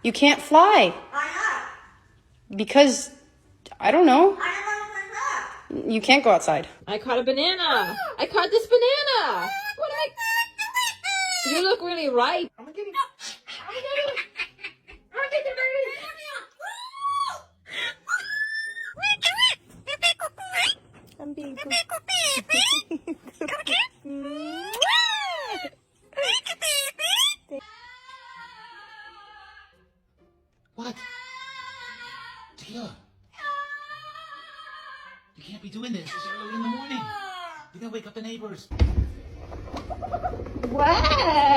You can't fly. Why not? Because, I don't know. I don't want to play that. You can't go outside. I caught a banana. I caught this banana. What am I? You look really ripe. I'm gonna get him. I'm gonna get him. I'm gonna get him. I'm being What? Tia. You can't be doing this. It's early in the morning. You're gonna wake up the neighbors. What?